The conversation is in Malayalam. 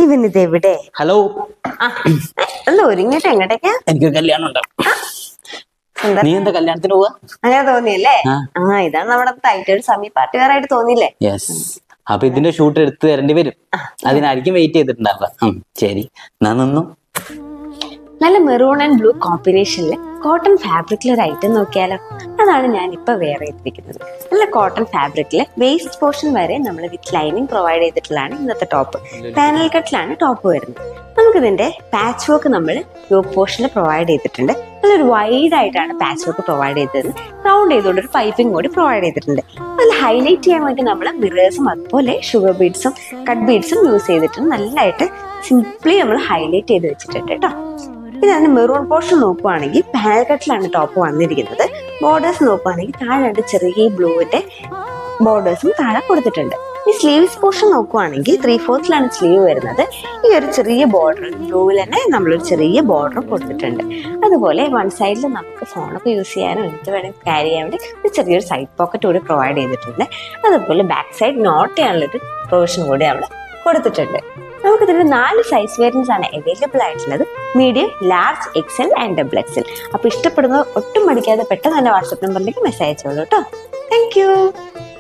ഇവനിതെവിടെ? ഹലോ, അല്ല ഒരുങ്ങിട്ട് എങ്ങോട്ടേക്കാ? എനിക്ക് കല്യാണം ഉണ്ട്. നീ എന്താ കല്യാണത്തിന് പോവാ? അങ്ങനെ തോന്നിയല്ലേ? ഇതാണ് നമ്മുടെ ടൈറ്റൽ സമീ പാട്ടുകാരായിട്ട് തോന്നിയില്ലേ? യെസ്. അപ്പൊ ഇതിന്റെ ഷൂട്ട് എടുത്ത് തരേണ്ടി വരും. അതിനായിരിക്കും വെയിറ്റ് ചെയ്തിട്ടുണ്ടാവുക. ശരി, ഞാൻ നിന്നു. നല്ല മെറൂൺ ആൻഡ് ബ്ലൂ കോമ്പിനേഷനിൽ കോട്ടൺ ഫാബ്രിക്കിൽ ഒരു ഐറ്റം നോക്കിയാലോ? അതാണ് ഞാൻ ഇപ്പൊ വേറെ എത്തിയിരിക്കുന്നത്. നല്ല കോട്ടൺ ഫാബ്രിക്കില് വേസ്റ്റ് പോർഷൻ വരെ നമ്മൾ വിത്ത് ലൈനിങ് പ്രൊവൈഡ് ചെയ്തിട്ടുള്ളതാണ് ഇന്നത്തെ ടോപ്പ്. പാനൽ കട്ടിലാണ് ടോപ്പ് വരുന്നത്. നമുക്കിതിന്റെ പാച്ച് വർക്ക് നമ്മൾ യോക്ക് പോർഷനിൽ പ്രൊവൈഡ് ചെയ്തിട്ടുണ്ട്. നല്ലൊരു വൈഡ് ആയിട്ടാണ് പാച്ച് വർക്ക് പ്രൊവൈഡ് ചെയ്തത്. റൗണ്ട് ചെയ്തുകൊണ്ട് ഒരു പൈപ്പിംഗ് കൂടി പ്രൊവൈഡ് ചെയ്തിട്ടുണ്ട്. അതിൽ ഹൈലൈറ്റ് ചെയ്യാൻ വേണ്ടി നമ്മൾ മിറേഴ്സും അതുപോലെ ഷുഗർ ബീഡ്സും കട്ട് ബീഡ്സും യൂസ് ചെയ്തിട്ടുണ്ട്. നല്ലതായിട്ട് സിംപ്ലി നമ്മൾ ഹൈലൈറ്റ് ചെയ്ത് വെച്ചിട്ടുണ്ട് കേട്ടോ. പിന്നെ അതിന്റെ മെറൂൺ പോർഷൻ നോക്കുവാണെങ്കിൽ പാനൽ കട്ടിലാണ് ടോപ്പ് വന്നിരിക്കുന്നത്. ബോർഡേഴ്സ് നോക്കുവാണെങ്കിൽ താഴെ ചെറിയ ബ്ലൂവിന്റെ ബോർഡേഴ്സും താഴെ കൊടുത്തിട്ടുണ്ട്. ഈ സ്ലീവ്സ് പോർഷൻ നോക്കുവാണെങ്കിൽ 3/4 സ്ലീവ് വരുന്നത്. ഈ ഒരു ചെറിയ ബോർഡർ ബ്ലൂവിൽ തന്നെ നമ്മളൊരു ചെറിയ ബോർഡർ കൊടുത്തിട്ടുണ്ട്. അതുപോലെ വൺ സൈഡിൽ നമുക്ക് ഫോണൊക്കെ യൂസ് ചെയ്യാനും എന്ത് വേണമെങ്കിൽ ക്യാരി ചെയ്യാൻ വേണ്ടി ഒരു ചെറിയൊരു സൈഡ് പോക്കറ്റ് കൂടി പ്രൊവൈഡ് ചെയ്തിട്ടുണ്ട്. അതുപോലെ ബാക്ക് സൈഡ് നോട്ട് ചെയ്യാനുള്ളൊരു പ്രൊവിഷൻ കൂടി അവിടെ കൊടുത്തിട്ടുണ്ട്. നമുക്കിതിന് 4 സൈസ് വേരിയൻസ് ആണ് അവൈലബിൾ ആയിട്ടുള്ളത്: medium, large, Excel and double XL. അപ്പൊ ഇഷ്ടപ്പെടുന്നത് ഒട്ടും മടിക്കാതെ പെട്ടെന്ന് തന്നെ വാട്സ്ആപ്പ് നമ്പറിലേക്ക് മെസ്സേജ് അയച്ചോളൂ കേട്ടോ. Thank you.